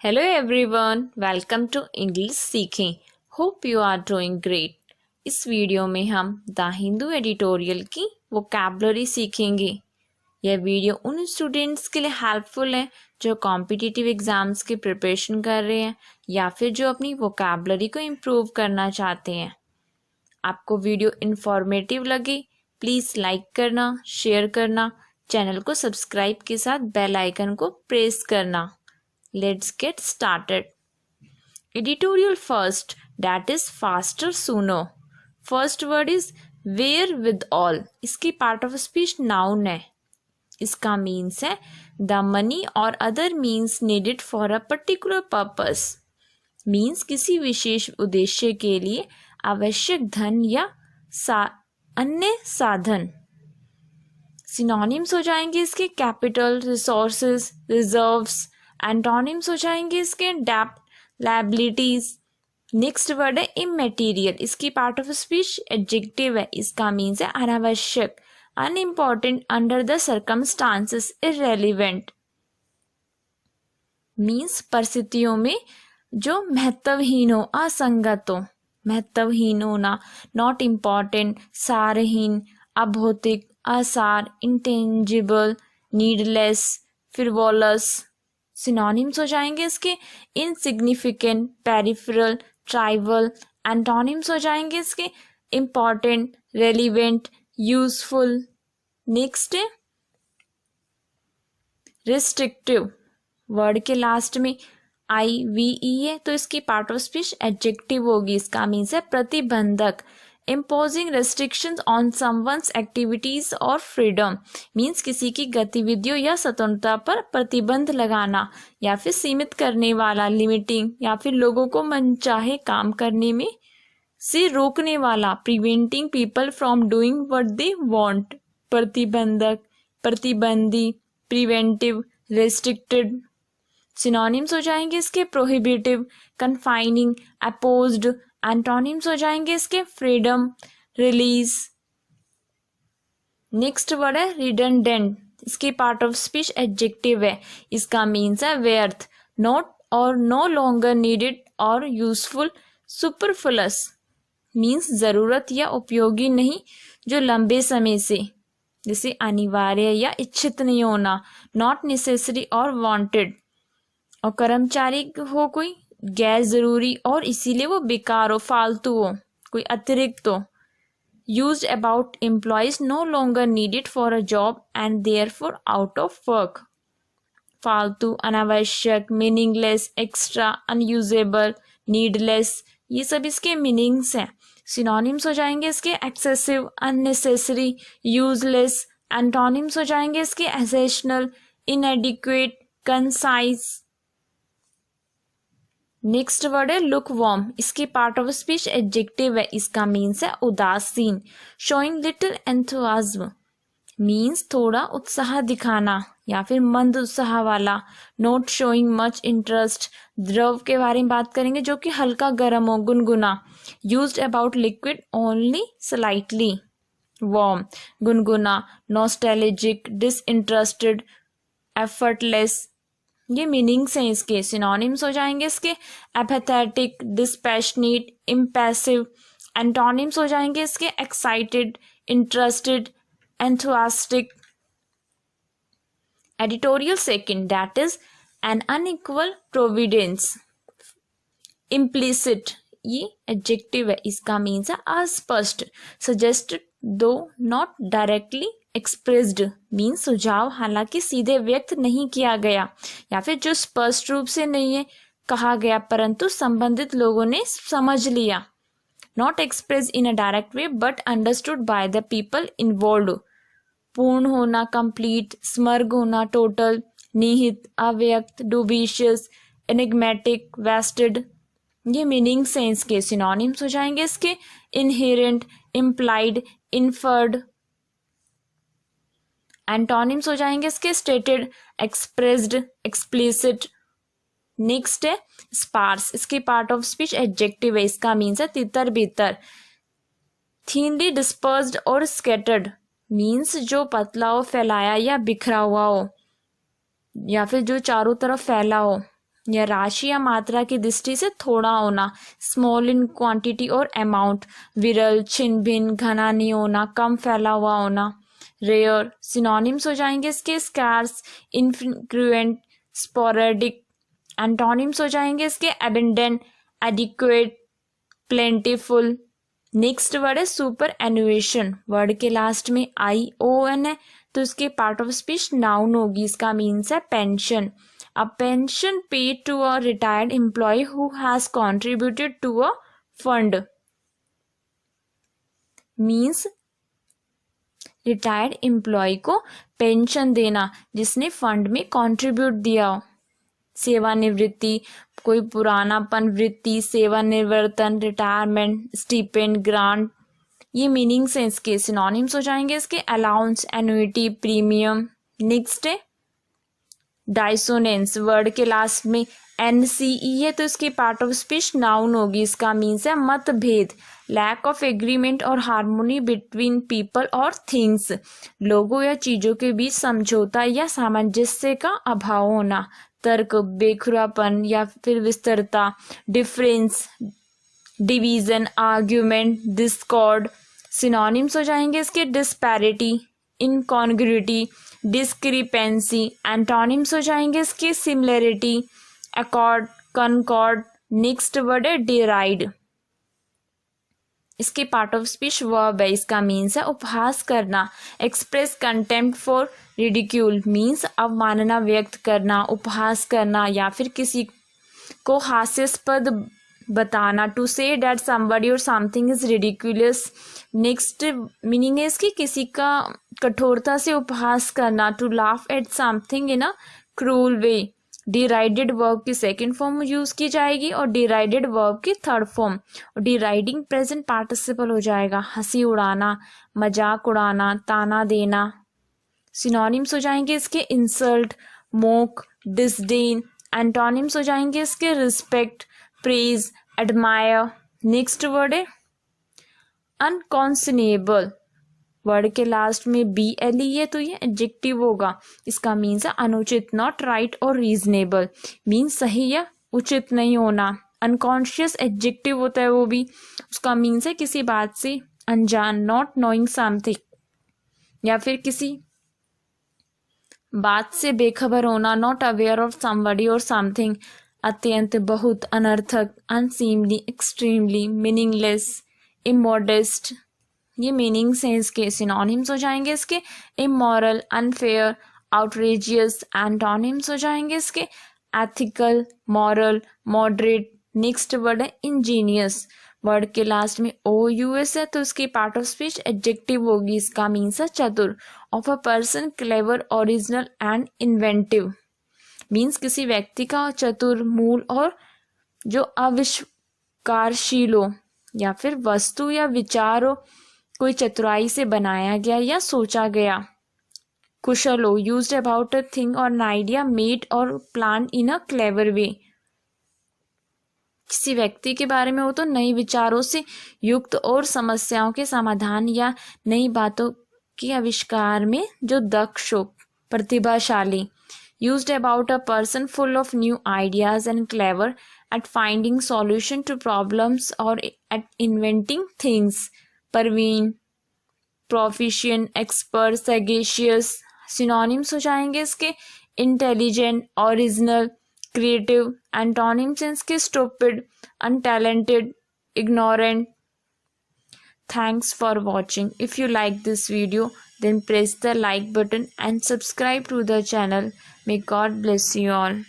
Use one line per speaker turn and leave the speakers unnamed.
Hello everyone, welcome to English सीखें. Hope you are doing great. इस video में हम द हिंदू एडिटोरियल की वोकैबुलरी सीखेंगे. यह वीडियो उन स्टूडेंट्स के लिए हेल्पफुल है जो कॉम्पिटिटिव एग्जाम्स की प्रिपरेशन कर रहे हैं या फिर जो अपनी वोकैबुलरी को इम्प्रूव करना चाहते हैं. आपको वीडियो इन्फॉर्मेटिव लगे प्लीज़ लाइक करना, शेयर करना, चैनल को सब्सक्राइब के साथ बेल आइकन को प्रेस करना. Let's get started. Editorial first, that is faster sooner. First word is where with all. इसकी part of speech noun है. इसका means है the money or other means needed for a particular purpose. Means किसी विशेष उद्देश्य के लिए आवश्यक धन या अन्य साधन. Synonyms हो जाएंगे इसके capital, resources, reserves. एंटोनिम्स हो जाएंगे इसके डेप्ट, लायबिलिटीज. नेक्स्ट वर्ड है इमैटेरियल. इसकी पार्ट ऑफ स्पीच एडजेक्टिव है. इसका मीन्स है अनावश्यक, unimportant, under the circumstances, irrelevant. Means परिस्थितियों में जो महत्वहीन हो, असंगत हो. महत्वहीन होना, नॉट इम्पॉर्टेंट, सारहीन, अभौतिक, असार, इंटेंजिबल, नीडलेस, फ्रिवोलस. सिनोनिम्स हो जाएंगे इसके इनसिग्निफिकेंट, पेरिफेरल, ट्राइवल. एंटोनिम्स हो जाएंगे इसके इम्पॉर्टेंट, रेलिवेंट, यूजफुल. नेक्स्ट है रिस्ट्रिक्टिव. वर्ड के लास्ट में IVE है तो इसकी पार्ट ऑफ स्पीच एडजेक्टिव होगी. इसका मीन्स है प्रतिबंधक. Imposing restrictions on someone's activities or freedom means किसी की गतिविधियों या स्वतंत्रता पर प्रतिबंध लगाना या फिर सीमित करने वाला, लिमिटिंग, या फिर लोगों को मनचाहे काम करने में से रोकने वाला, preventing people from doing what they want. प्रतिबंधक, प्रतिबंधी, preventive, restricted. Synonyms हो जाएंगे इसके prohibitive, confining, opposed. एंटोनिम्स हो जाएंगे इसके फ्रीडम, रिलीज. नेक्स्ट वर्ड है रिडंडेंट. इसकी पार्ट ऑफ स्पीच एडजेक्टिव है. इसका मीन्स है व्यर्थ, नॉट और नो लॉन्गर नीडेड और यूजफुल. सुपरफ्लुअस मीन्स जरूरत या उपयोगी नहीं, जो लंबे समय से, जैसे अनिवार्य या इच्छित नहीं होना. नॉट नेसेसरी और वांटेड. और कर्मचारी हो कोई गैर जरूरी और इसीलिए वो बेकार हो, फालतू हो, कोई अतिरिक्त हो. Used about employees no longer needed for a job and therefore out of work. फालतू, अनावश्यक, मीनिंगलेस, एक्स्ट्रा, अनयूजेबल, नीडलेस, ये सब इसके मीनिंग्स हैं. सिनोनिम्स हो जाएंगे इसके एक्सेसिव, अननेसेसरी, यूजलेस. एंटोनिम्स हो जाएंगे इसके एसेशनल, इनएडिक्वेट, कंसाइज. नेक्स्ट वर्ड है लुक वॉर्म. इसकी पार्ट ऑफ स्पीच एडजेक्टिव है. इसका मीन्स है उदासीन. शोइंग लिटिल एंथुआज्म मीन्स थोड़ा उत्साह दिखाना या फिर मंद उत्साह वाला. Not showing much interest. द्रव के बारे में बात करेंगे जो कि हल्का गर्म हो, गुनगुना. Used about liquid only slightly. Warm, गुनगुना, नॉस्टैल्जिक, डिसइंटरेस्टेड, एफर्टलेस. ये मीनिंग्स हैं इसके. सिनोनिम्स हो जाएंगे इसके एपैथेटिक, डिस्पैशनेट, इम्पैसिव. एंटोनिम्स हो जाएंगे इसके excited, interested, enthusiastic. Editorial second, that is an unequal providence. Implicit, ये एडजेक्टिव है. इसका मीन्स है अस्पष्ट, सजेस्टेड दो नॉट डायरेक्टली एक्सप्रेस्ड. मीन सुझाव हालांकि सीधे व्यक्त नहीं किया गया या फिर जो स्पष्ट रूप से नहीं है कहा गया परंतु संबंधित लोगों ने समझ लिया. Not express in a direct way but understood by the people involved. पूर्ण होना, कंप्लीट, स्मर्ग होना, टोटल, निहित, अव्यक्त, डुबिशियस, एनिग्मेटिक, वेस्टेड. ये मीनिंग्स हैं इसके. सिनोनिम्स हो जाएंगे इसके इनहेरेंट, इम्प्लाइड, इन्फर्ड. एंटोनिम्स हो जाएंगे इसके स्टेटेड, एक्सप्रेस्ड, एक्सप्लिसिट. नेक्स्ट है स्पार्स. इसकी पार्ट ऑफ स्पीच एडजेक्टिव है. इसका मीन्स है तितर बितर. थीनली डिस्पर्स्ड और स्कैटर्ड मीन्स जो पतला हो, फैलाया या बिखरा हुआ हो, या फिर जो चारों तरफ फैला हो. या राशि या मात्रा की दृष्टि से थोड़ा होना, स्मॉल इन क्वांटिटी और अमाउंट, विरल, छिन्न भिन्न, घना नहीं होना, कम फैला हुआ होना। रेयर सिनोनिम्स हो जाएंगे इसके स्कार्स, इनफ्रीक्वेंट, स्पोरेडिक। एंटोनिम्स हो जाएंगे इसके abundant, adequate, plentiful. Next word है सुपर एनुएशन। वर्ड के लास्ट में ION है तो इसके पार्ट ऑफ स्पीच नाउन होगी। इसका मीन्स है pension. A pension paid to a retired employee who has contributed to a fund. Means retired employee को पेंशन देना जिसने फंड में कंट्रीब्यूट दिया हो। सेवानिवृत्ति, कोई पुरानापन, वृत्ति, सेवानिवृत्तन, रिटायरमेंट, स्टिपेंड, ग्रांट, ये मीनिंग्स हैं इसके। सिनोनिम्स हो जाएंगे इसके अलाउंस, एनुइटी, प्रीमियम। नेक्स्ट है डाइसोनेंस। वर्ड के लास्ट में NCE है तो इसकी पार्ट ऑफ स्पीच नाउन होगी। इसका मीन्स है मतभेद, लैक ऑफ एग्रीमेंट और हार्मोनी बिटवीन पीपल और थिंग्स, लोगों या चीजों के बीच समझौता या सामंजस्य का अभाव होना। तर्क, बेखुरापन या फिर विस्तरता, difference, division, argument, discord. Synonyms हो जाएंगे इसके डिस्पैरिटी, इनकॉन्ग्रुइटी, डिस्क्रिपेंसी। एंटोनिम्स हो जाएंगे इसके similarity, accord, concord. Next word है डिराइड। इसके पार्ट ऑफ स्पीच वर्ब है। इसका मीन्स है उपहास करना, express contempt for ridicule, means अवमानना व्यक्त करना, उपहास करना या फिर किसी को हास्यास्पद बताना। टू से डैट समबडी और something is ridiculous. Next meaning है इसकी किसी का कठोरता से उपहास करना, to laugh at something in a cruel way. Derided verb की सेकंड फॉर्म यूज की जाएगी और डिराइडेड वर्ब की थर्ड फॉर्म। और डिराइडिंग प्रेजेंट पार्टिसिपल हो जाएगा, हंसी उड़ाना, मजाक उड़ाना, ताना देना। सिनोनिम्स हो जाएंगे इसके इंसल्ट, मोक, डिसडेन। एंटोनिम्स हो जाएंगे इसके respect, praise, admire. Next word है अनकॉन्सनेबल। वर्ड के लास्ट में BLE है तो ये एडजेक्टिव होगा। इसका मीन्स है अनुचित, नॉट राइट और रीजनेबल, मीन्स सही या उचित नहीं होना। अनकॉन्शियस एडजेक्टिव होता है वो भी, उसका मीन्स है किसी बात से अनजान, नॉट नोइंग समथिंग, या फिर किसी बात से बेखबर होना, नॉट अवेयर ऑफ समबडी और समथिंग। अत्यंत, बहुत, अनर्थक, अनसीमली, एक्सट्रीमली, मीनिंगलेस, इमोडेस्ट, ये मीनिंग्स हैं इसके। सिनोनिम्स हो जाएंगे इसके इमोरल, अनफेयर, आउटरेजियस। एंटोनिम्स हो जाएंगे इसके ethical, moral, moderate. Next word है इंजीनियस। वर्ड के लास्ट में OUS है तो इसकी पार्ट ऑफ स्पीच एडजेक्टिव होगी। इसका मीन्स है चतुर, of a person, clever, original and inventive, means किसी व्यक्ति का चतुर, मूल और जो आविष्कारशील हो, या फिर वस्तु या विचार हो, कोई चतुराई से बनाया गया या सोचा गया। कुशल हो, यूज्ड अबाउट अ थिंग और एन आइडिया मेड और प्लान इन अ क्लेवर वे, किसी व्यक्ति के बारे में हो तो नई विचारों से युक्त और समस्याओं के समाधान या नई बातों के आविष्कार में जो दक्ष हो, प्रतिभाशाली। Used about a person full of new ideas and clever at finding solution to problems or at inventing things. Parveen, proficient, expert, sagacious। synonyms हो जाएंगे इसके intelligent, original, creative। antonyms इसके stupid, untalented, ignorant। Thanks for watching. If you like this video, then press the like button and subscribe to the channel. May God bless you all.